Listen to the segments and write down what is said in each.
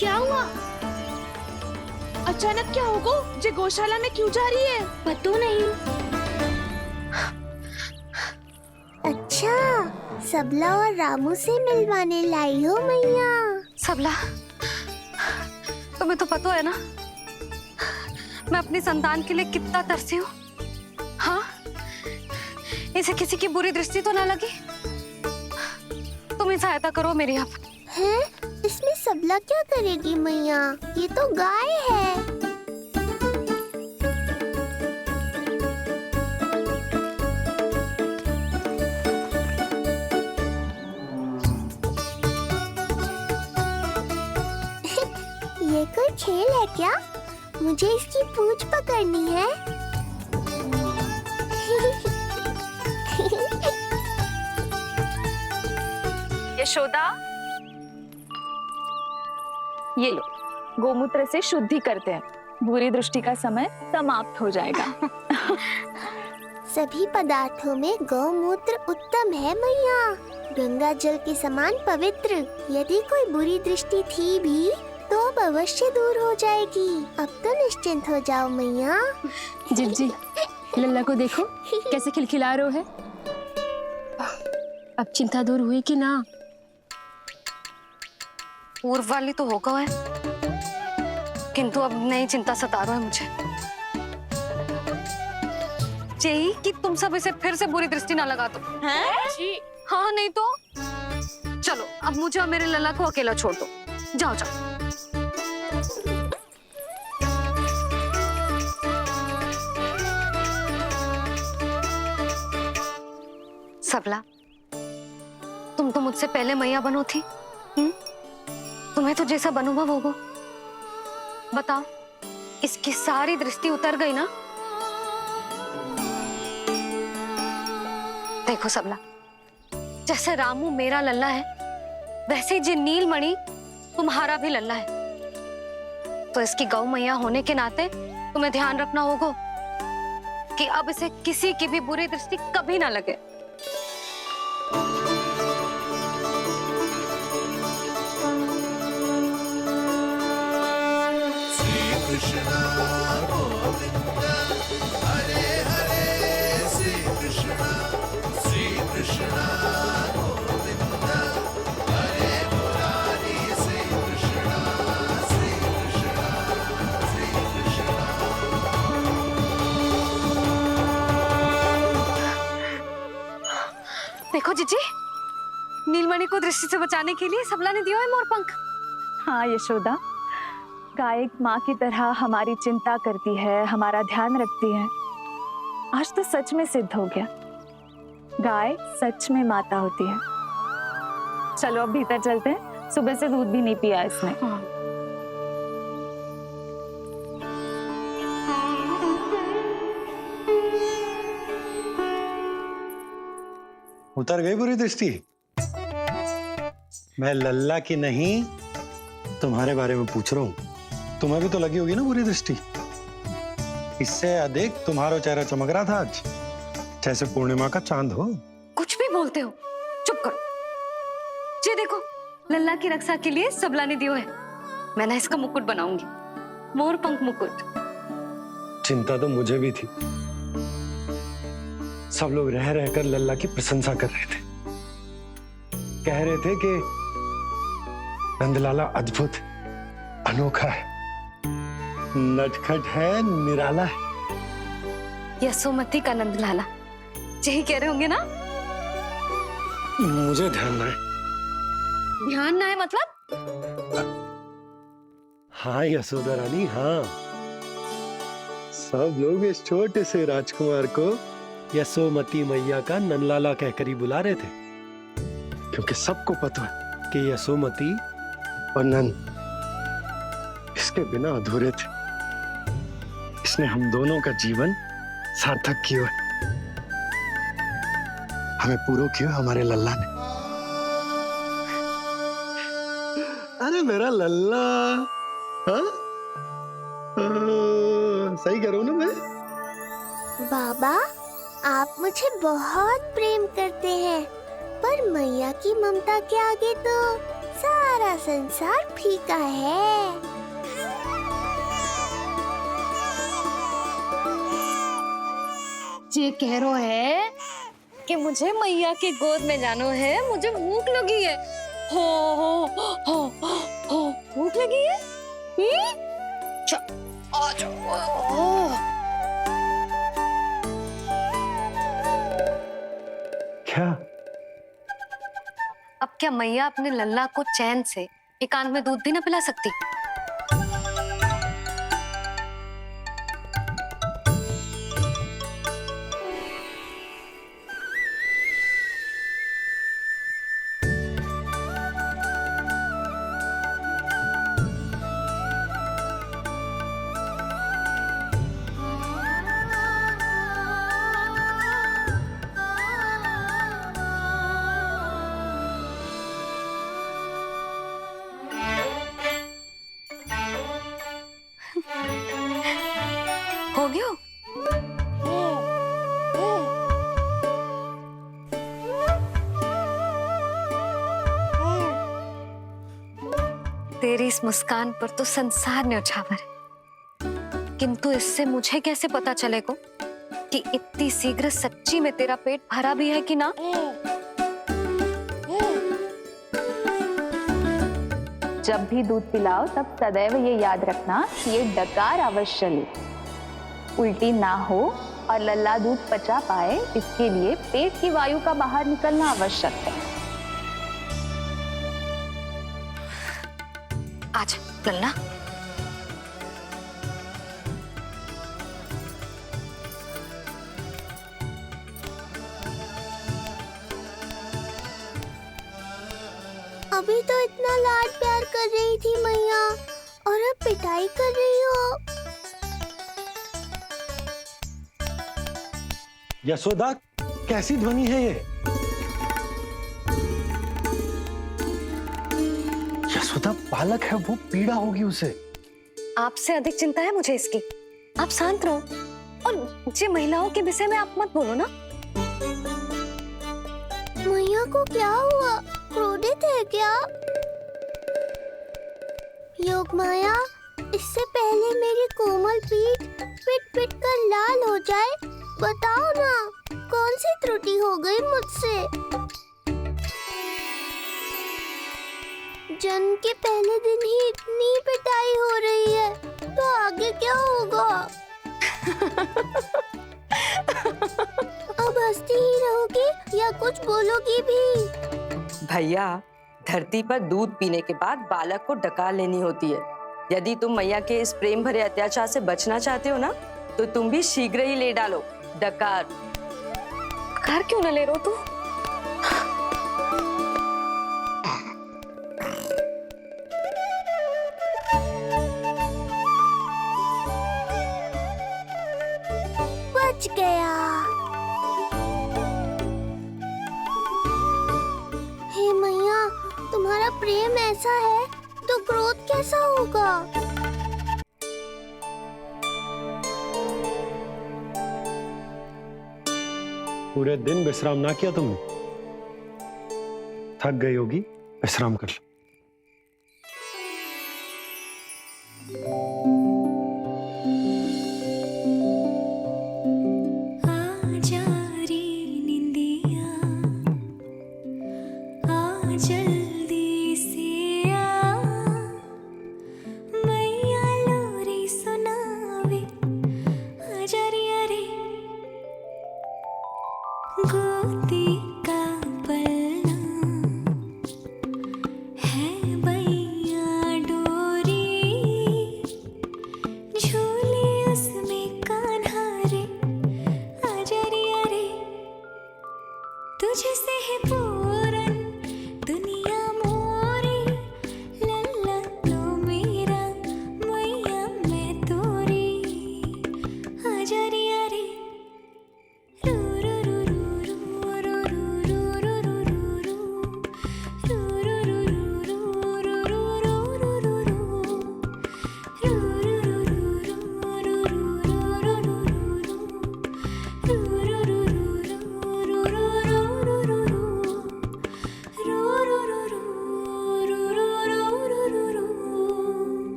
क्या हुआ? अचानक क्या होगो? जे गौशाला में क्यों जा रही है? पतो नहीं। अच्छा, सबला और रामू से मिलवाने लाई हो मैया। सबला, तुम्हें तो पता है ना मैं अपनी संतान के लिए कितना तरसी हूँ। हाँ, इसे किसी की बुरी दृष्टि तो ना लगी? तुम ही सहायता करो मेरी अब। हैं? इसमें सबला क्या करेगी मैया? ये तो गाय है। ये कोई खेल है क्या? मुझे इसकी पूंछ पकड़नी है। यशोदा, ये लो, गोमूत्र से शुद्धि करते हैं। बुरी दृष्टि का समय समाप्त हो जाएगा। सभी पदार्थों में गौमूत्र उत्तम है मैया, गंगा जल के समान पवित्र। यदि कोई बुरी दृष्टि थी भी तो अब अवश्य दूर हो जाएगी। अब तो निश्चिंत हो जाओ मैया। जी, लल्ला को देखो कैसे खिलखिला रहे है। अब चिंता दूर हुई कि ना? पूर्व वाली तो होगा है, किंतु अब नई चिंता सता रहा है मुझे। यही कि तुम सब इसे फिर से बुरी दृष्टि ना लगा दो। हैं? जी। हाँ, नहीं तो चलो अब मुझे और मेरे लल्ला को अकेला छोड़ दो। जाओ जाओ। सबला, तुम तो मुझसे पहले मैया बनो थी। तुम्हें तो जैसा अनुभव होगा। बताओ, इसकी सारी दृष्टि उतर गई ना? देखो सबला, जैसे रामू मेरा लल्ला है, वैसे ही नीलमणि तुम्हारा भी लल्ला है। तो इसकी गौ मैया होने के नाते तुम्हें ध्यान रखना होगा कि अब इसे किसी की भी बुरी दृष्टि कभी ना लगे। देखो जीजी, नीलमणि को दृष्टि से बचाने के लिए सबला ने दिया है मोरपंख। हाँ यशोदा, गाय माँ की तरह हमारी चिंता करती है, हमारा ध्यान रखती है। आज तो सच में सिद्ध हो गया, गाय सच में माता होती है। चलो अब भीतर चलते हैं, सुबह से दूध भी नहीं पिया इसने। उतर गई बुरी दृष्टि? मैं लल्ला की नहीं तुम्हारे बारे में पूछ रहा हूं। तुम्हें भी तो लगी होगी ना बुरी दृष्टि? इससे अधिक तुम्हारा चेहरा चमक रहा था आज, जैसे पूर्णिमा का चांद हो। कुछ भी बोलते हो, चुप करो। ये देखो, लल्ला की रक्षा के लिए सबला ने दियो है। मैं ना इसका मुकुट बनाऊंगी, मोरपंख मुकुट। चिंता तो मुझे भी थी। सब लोग रह रहकर लल्ला की प्रशंसा कर रहे थे, कह रहे थे कि नंदलाला अद्भुत, अनोखा है, नटखट है, निराला है। यशोमती का नंदलाला, यही कह रहे होंगे ना? मुझे ध्यान ना है। ध्यान ना है मतलब? हाँ यशोदा रानी, हाँ। सब लोग इस छोटे से राजकुमार को यशोमती मैया का नंदलाला कहकर ही बुला रहे थे, क्योंकि सबको पता है कि यशोमती और नंद इसके बिना अधूरे थे। इसने हम दोनों का जीवन सार्थक किया है। हमें पूरा किया हमारे लल्ला ने। अरे मेरा लल्ला, हाँ? सही कह रहा हूं ना मैं? बाबा, आप मुझे बहुत प्रेम करते हैं, पर मैया की ममता के आगे तो सारा संसार फीका है। ये कह रो है कि मुझे मैया के गोद में जानो है, मुझे भूख लगी है। हो भूख लगी है? आ जाओ। क्या? अब क्या मैया अपने लल्ला को चैन से एकांत में दूध भी ना पिला सकती? हो गया? तेरी इस मुस्कान पर तो संसार न्यौछावर है, किंतु इससे मुझे कैसे पता चलेगा कि इतनी शीघ्र सच्ची में तेरा पेट भरा भी है कि ना? जब भी दूध पिलाओ तब सदैव ये याद रखना कि ये डकार अवश्य ले, उल्टी ना हो और लल्ला दूध पचा पाए, इसके लिए पेट की वायु का बाहर निकलना आवश्यक है। आज लल्ला, अभी तो इतना लाड प्यार कर रही थी मैया, और अब पिटाई कर रही हो। यशोदा, कैसी ध्वनि है ये? यशोदा, बालक है वो, पीड़ा होगी उसे। आपसे अधिक चिंता है मुझे इसकी। आप शांत रहो, और ये महिलाओं के विषय में आप मत बोलो ना। मैया को क्या हुआ? क्रोधित है क्या? योग माया, इससे पहले मेरी कोमल पीठ पिट पिट कर लाल हो जाए, बताओ ना कौन सी त्रुटि हो गई मुझसे? जन्म के पहले दिन ही इतनी पिटाई हो रही है, तो आगे क्या होगा? अब हंसती ही रहोगी या कुछ बोलोगी भी? भैया, धरती पर दूध पीने के बाद बालक को डकार लेनी होती है। यदि तुम मैया के इस प्रेम भरे अत्याचार से बचना चाहते हो ना, तो तुम भी शीघ्र ही ले डालो डकार। डकार क्यों न ले रो तू? बच गया। हे मैया, तुम्हारा प्रेम ऐसा है तो क्रोध कैसा होगा? पूरे दिन विश्राम ना किया तुमने? थक गई होगी, विश्राम कर लो।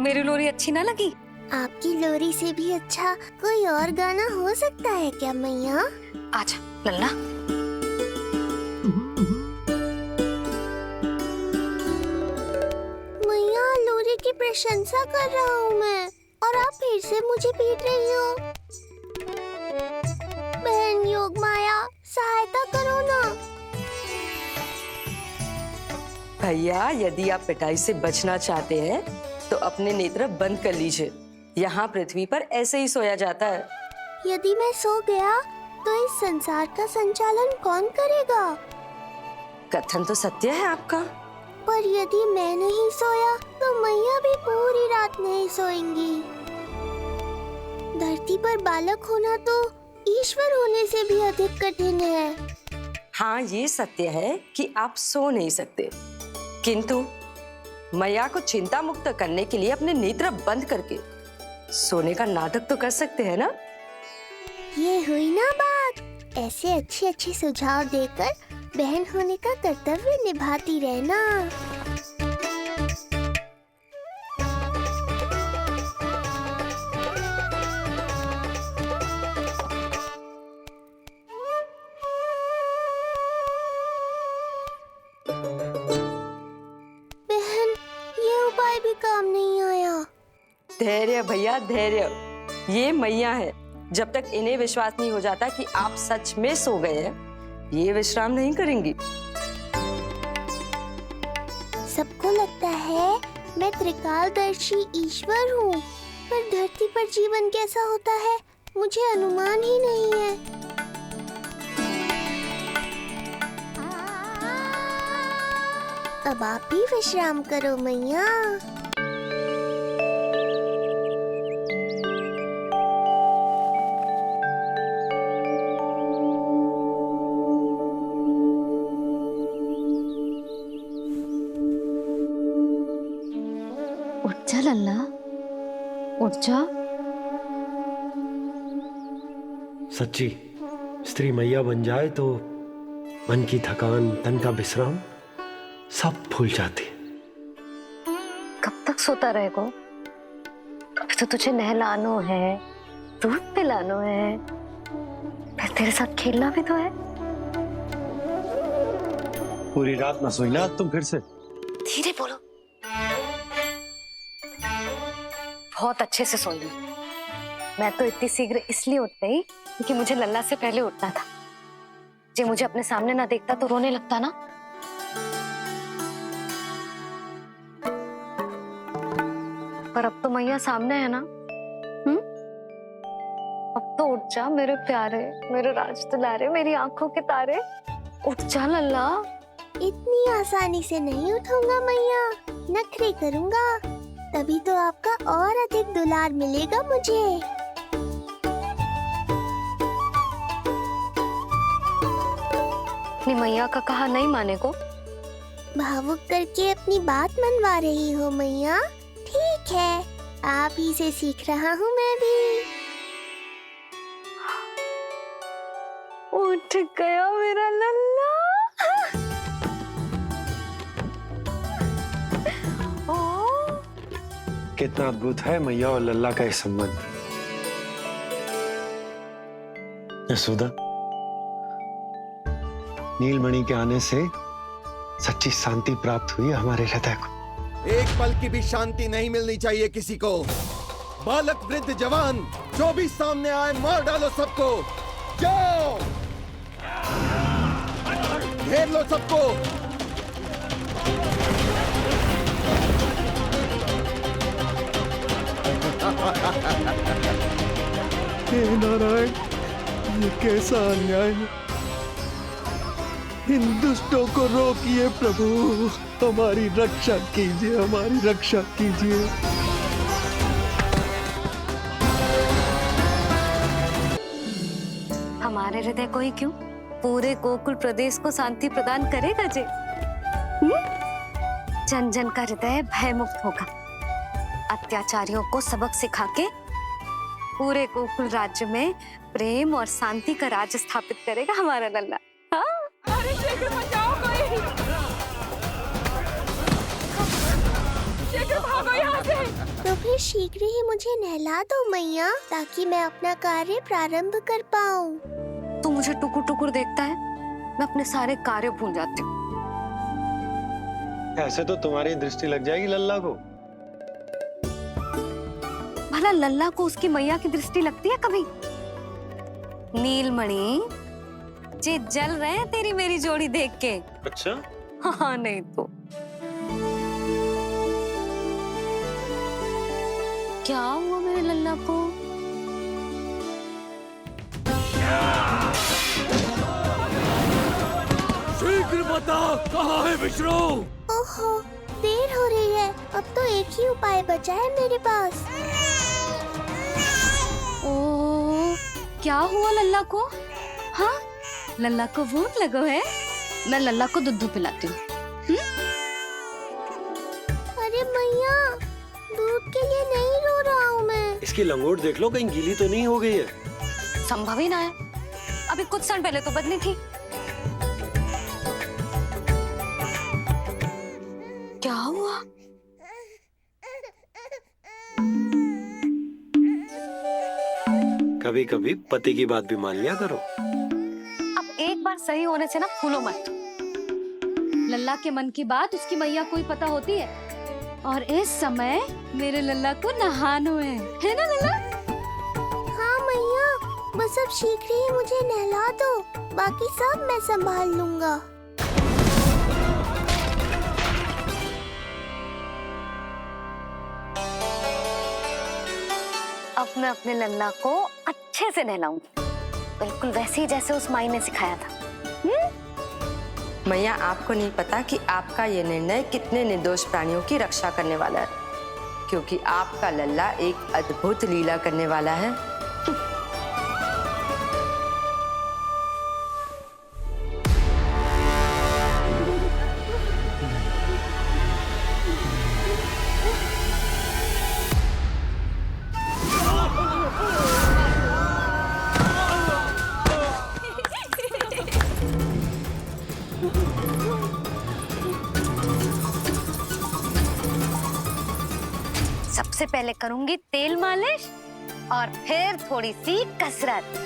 मेरी लोरी अच्छी ना लगी? आपकी लोरी से भी अच्छा कोई और गाना हो सकता है क्या मैया? आजा लल्ला। मैया, लोरी की प्रशंसा कर रहा हूँ मैं और आप फिर से मुझे पीट रही हो। बहन योग माया, सहायता करो ना। भैया, यदि आप पिटाई से बचना चाहते हैं तो अपने नेत्र बंद कर लीजिए। यहाँ पृथ्वी पर ऐसे ही सोया जाता है। यदि मैं सो गया तो इस संसार का संचालन कौन करेगा? कथन तो सत्य है आपका। पर यदि मैं नहीं सोया तो मैया भी पूरी रात नहीं सोएंगी। धरती पर बालक होना तो ईश्वर होने से भी अधिक कठिन है। हाँ, ये सत्य है कि आप सो नहीं सकते, किंतु मैया को चिंता मुक्त करने के लिए अपने नेत्र बंद करके सोने का नाटक तो कर सकते हैं ना? ये हुई ना बात। ऐसे अच्छे अच्छे सुझाव देकर बहन होने का कर्तव्य निभाती रहना। बहन, ये उपाय भी काम नहीं आया। धैर्य भैया, धैर्य। ये मैया है, जब तक इन्हें विश्वास नहीं हो जाता कि आप सच में सो गए हैं, ये विश्राम नहीं करेंगी। सबको लगता है मैं त्रिकालदर्शी ईश्वर हूँ, पर धरती पर जीवन कैसा होता है मुझे अनुमान ही नहीं है। अब आप भी विश्राम करो मैया। उठ जा लल्ला, उठ जा। सच्ची स्त्री मैया बन जाए तो मन की थकान, तन का विश्राम सब भूल जाती। कब तक सोता रहेगा? अभी तो तुझे नहलानो है, दूध पिलानो है, फिर तेरे साथ खेलना भी तो है। पूरी रात न सोई ना तुम फिर से? धीरे बोलो। बहुत अच्छे से सोई हूँ। मैं तो इतनी शीघ्र इसलिए उठ गई क्योंकि मुझे लल्ला से पहले उठना था। जे मुझे अपने सामने ना देखता तो रोने लगता ना। पर अब तो मैया सामने है ना। अब तो उठ जा मेरे प्यारे, मेरे राज दुलारे, मेरी आंखों के तारे। उठ जा लल्ला। इतनी आसानी से नहीं उठूंगा मैया, नखरे करूंगा, तभी तो आपका और अधिक दुलार मिलेगा मुझे। अपनी मैया का कहा नहीं माने को? भावुक करके अपनी बात मनवा रही हो मैया। ठीक है, आप ही से सीख रहा हूँ मैं भी। उठ गया मेरा लल्ला। कितना अद्भुत है मैया और लल्ला का ये संबंध। यशोदा, नीलमणि के आने से सच्ची शांति प्राप्त हुई हमारे हृदय को। एक पल की भी शांति नहीं मिलनी चाहिए किसी को। बालक, वृद्ध, जवान, जो भी सामने आए मार डालो सबको। जाओ, घेर लो सबको। हे नारायण, ये कैसा अन्याय है। इन दुष्टों को रोकिए प्रभु, हमारी रक्षा कीजिए, हमारी रक्षा कीजिए। हमारे हृदय को ही क्यों, पूरे गोकुल प्रदेश को शांति प्रदान करेगा जे। जन जन का हृदय भय मुक्त होगा। अत्याचारियों को सबक सिखा के पूरे गोकुल राज्य में प्रेम और शांति का राज स्थापित करेगा हमारा लल्ला। हाँ? अरे शीघ्र बचाओ कोई, शीघ्र भागो यहाँ से। तो फिर शीघ्र ही मुझे नहला दो मैया, ताकि मैं अपना कार्य प्रारंभ कर पाऊँ। तू मुझे टुकुर टुकुर देखता है, मैं अपने सारे कार्य भूल जाती हूँ। ऐसे तो तुम्हारी दृष्टि लग जाएगी लल्ला को। भला लल्ला को उसकी मैया की दृष्टि लगती है कभी? नीलमणि, जे जल रहे हैं तेरी मेरी जोड़ी देख के। अच्छा, हाँ नहीं तो क्या हुआ मेरे लल्ला को? शीघ्र बता, कहाँ है विष्णु? ओहो, देर हो रही है। अब तो एक ही उपाय बचा है मेरे पास। ओ, क्या हुआ लल्ला को? हाँ, लल्ला को भूख लगो है? मैं लल्ला को दूध पिलाती हूँ। अरे मैया, दूध के लिए नहीं रो रहा हूँ मैं। इसकी लंगोट देख लो, कहीं गीली तो नहीं हो गई है। संभव ही ना है, अभी कुछ क्षण पहले तो बदली थी। क्या हुआ? कभी कभी पति की बात भी मान लिया करो। अब एक बार सही होने से ना फूलो मत। लल्ला के मन की बात उसकी मैया को ही पता होती है, और इस समय मेरे लल्ला को नहानो है ना लल्ला? हाँ मैया, बस अब शीघ्र ही मुझे नहला दो, बाकी सब मैं संभाल लूंगा। अब मैं अपने लल्ला को अच्छे से नहलाऊंगी, बिल्कुल वैसे ही जैसे उस माई ने सिखाया था। मैया, आपको नहीं पता कि आपका ये निर्णय कितने निर्दोष प्राणियों की रक्षा करने वाला है, क्योंकि आपका लल्ला एक अद्भुत लीला करने वाला है। सबसे पहले करूंगी तेल मालिश और फिर थोड़ी सी कसरत।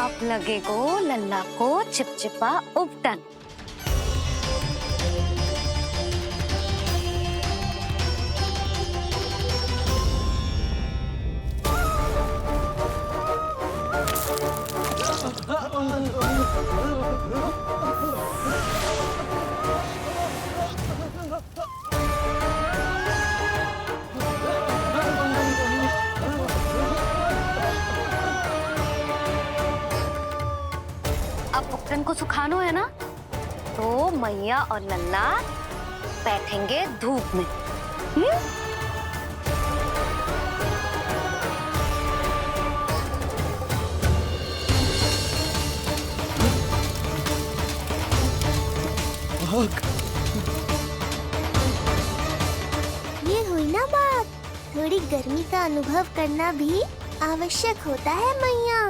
अब लगेगो लल्ला को चिपचिपा उपटन। अब उपटन को सुखानो है ना, तो मैया और लल्ला बैठेंगे धूप में। ये हुई ना बात, थोड़ी गर्मी का अनुभव करना भी आवश्यक होता है मैया।